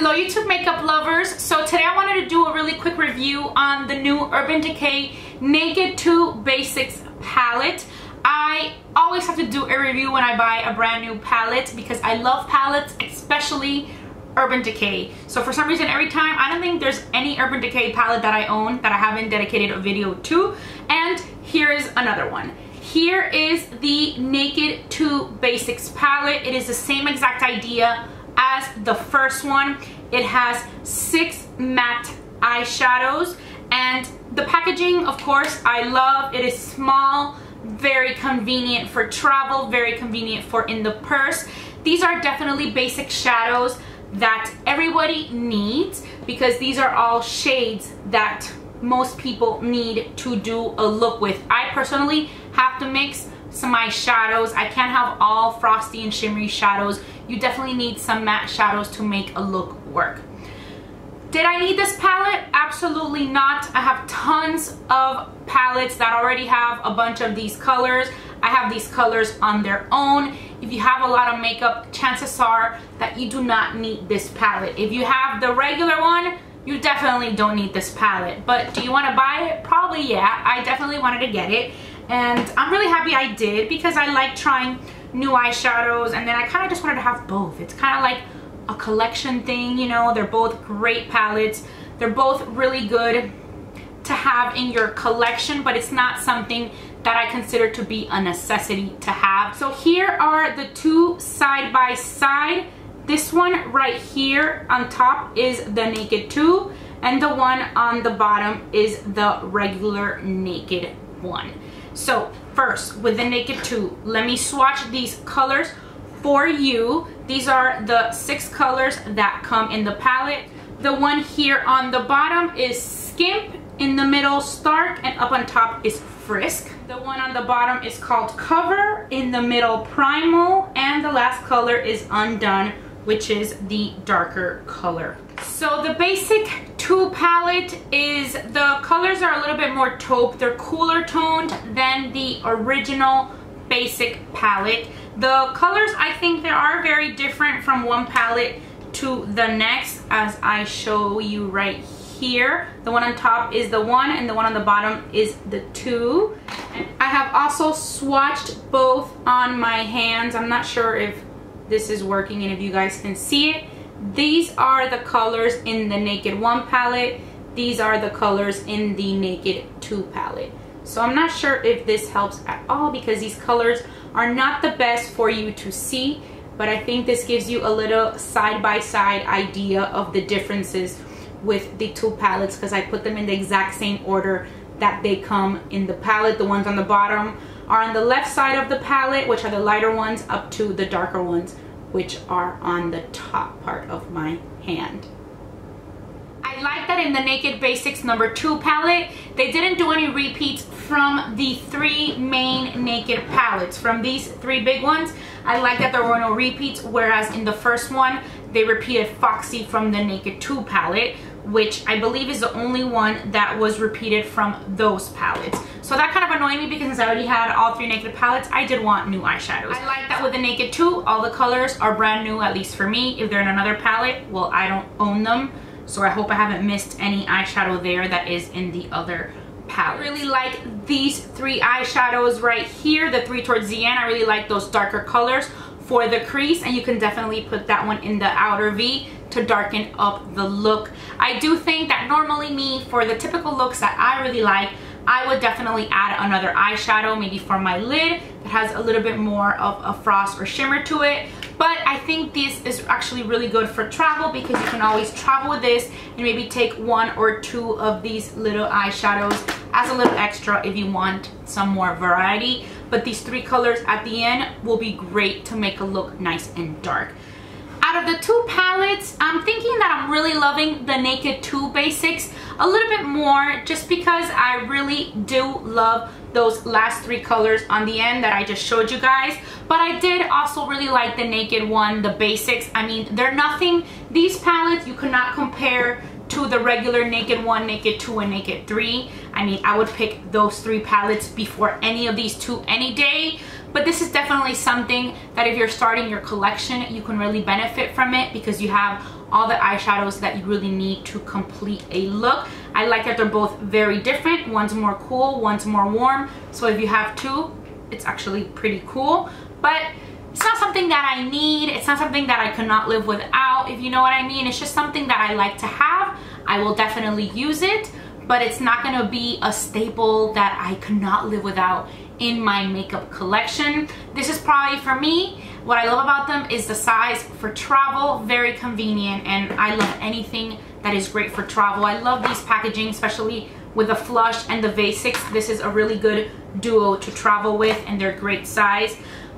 Hello YouTube makeup lovers. So today I wanted to do a really quick review on the new Urban Decay Naked 2 Basics palette. I always have to do a review when I buy a brand new palette because I love palettes, especially Urban Decay. So for some reason every time, I don't think there's any Urban Decay palette that I own that I haven't dedicated a video to. And here is another one. Here is the Naked 2 Basics palette. It is the same exact idea as the first one. It has 6 matte eyeshadows, and the packaging, of course, I love. It is small, very convenient for travel, very convenient for in the purse. These are definitely basic shadows that everybody needs because these are all shades that most people need to do a look with. I personally have to mix some eyeshadows. I can't have all frosty and shimmery shadows. You definitely need some matte shadows to make a look work. Did I need this palette? Absolutely not. I have tons of palettes that already have a bunch of these colors. I have these colors on their own. If you have a lot of makeup, chances are that you do not need this palette. If you have the regular one, you definitely don't need this palette. But do you want to buy it? Probably, yeah. I definitely wanted to get it. And I'm really happy I did because I like trying new eyeshadows, and then I kind of just wanted to have both. It's kind of like a collection thing, you know. They're both great palettes. They're both really good to have in your collection, but it's not something that I consider to be a necessity to have. So here are the two side by side. This one right here on top is the Naked 2, and the one on the bottom is the regular Naked one. So first, with the Naked 2, let me swatch these colors for you. These are the 6 colors that come in the palette. The one here on the bottom is Skimp, in the middle Stark, and up on top is Frisk. The one on the bottom is called Cover, in the middle Primal, and the last color is Undone, which is the darker color. So the Basic 2 palette is, the colors are a little bit more taupe. They're cooler toned than the original Basic palette. The colors, I think they are very different from one palette to the next, as I show you right here. The one on top is the 1 and the one on the bottom is the 2. I have also swatched both on my hands. I'm not sure if this is working and if you guys can see it. These are the colors in the Naked 1 palette. These are the colors in the Naked 2 palette. So I'm not sure if this helps at all because these colors are not the best for you to see, but I think this gives you a little side-by-side idea of the differences with the two palettes because I put them in the exact same order that they come in the palette. The ones on the bottom are on the left side of the palette, which are the lighter ones, up to the darker ones, which are on the top part of my hand. I like that in the Naked Basics number 2 palette, they didn't do any repeats from the 3 main Naked palettes. From these 3 big ones, I like that there were no repeats, whereas in the first one, they repeated Foxy from the Naked 2 palette, which I believe is the only one that was repeated from those palettes. So that kind of annoyed me because since I already had all 3 Naked palettes, I did want new eyeshadows. I like that with the Naked 2, all the colors are brand new, at least for me. If they're in another palette, well, I don't own them. So I hope I haven't missed any eyeshadow there that is in the other palette. I really like these 3 eyeshadows right here, the 3 towards the end. I really like those darker colors for the crease, and you can definitely put that one in the outer V to darken up the look. I do think that normally me, for the typical looks that I really like, I would definitely add another eyeshadow, maybe for my lid, that has a little bit more of a frost or shimmer to it. But I think this is actually really good for travel because you can always travel with this and maybe take 1 or 2 of these little eyeshadows as a little extra if you want some more variety. But these 3 colors at the end will be great to make a look nice and dark. Out of the 2 palettes, I'm thinking that I'm really loving the Naked 2 Basics a little bit more just because I really do love those last 3 colors on the end that I just showed you guys. But I did also really like the Naked 1, the Basics. I mean, they're nothing. These palettes you could not compare to the regular Naked 1, Naked 2, and Naked 3. I mean, I would pick those 3 palettes before any of these 2 any day. But this is definitely something that if you're starting your collection, you can really benefit from it because you have all the eyeshadows that you really need to complete a look. I like that they're both very different. One's more cool, one's more warm. So if you have two, it's actually pretty cool. But it's not something that I need. It's not something that I could not live without, if you know what I mean. It's just something that I like to have. I will definitely use it, but it's not gonna be a staple that I could not live without in my makeup collection. This is probably, for me, what I love about them is the size for travel, very convenient, and I love anything that is great for travel. I love these packaging, especially with the Flush and the Basics. This is a really good duo to travel with, and they're great size.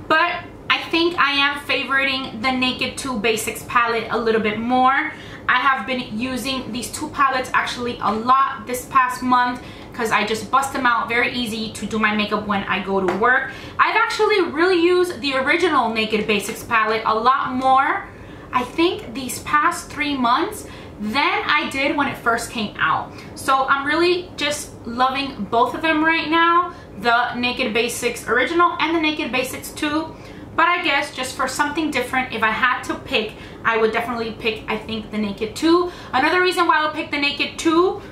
But I think I am favoriting the Naked 2 Basics palette a little bit more. I have been using these two palettes actually a lot this past month because I just bust them out, very easy to do my makeup when I go to work. I've actually really used the original Naked Basics palette a lot more, I think, these past 3 months than I did when it first came out. So I'm really just loving both of them right now, the Naked Basics original and the Naked Basics 2. But I guess just for something different, if I had to pick, I would definitely pick, I think, the Naked 2. Another reason why I would pick the Naked 2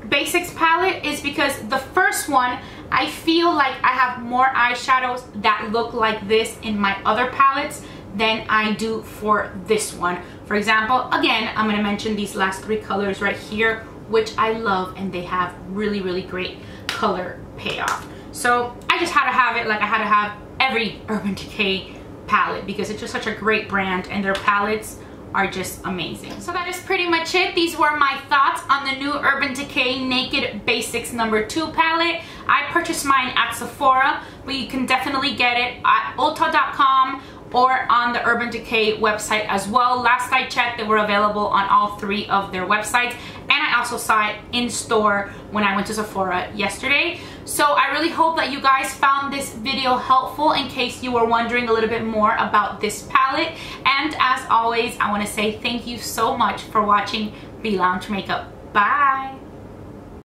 Basics palette is because the first one, I feel like I have more eyeshadows that look like this in my other palettes than I do for this one. For example, again, I'm going to mention these last 3 colors right here, which I love, and they have really, really great color payoff. So I just had to have it, like I had to have every Urban Decay palette because it's just such a great brand and their palettes are just amazing. So that is pretty much it. These were my thoughts on the new Urban Decay Naked Basics number 2 palette. I purchased mine at Sephora, but you can definitely get it at Ulta.com or on the Urban Decay website as well. Last I checked, they were available on all 3 of their websites, and I also saw it in store when I went to Sephora yesterday. So I really hope that you guys found this video helpful in case you were wondering a little bit more about this palette. And as always, I want to say thank you so much for watching Be Lounge Makeup. Bye!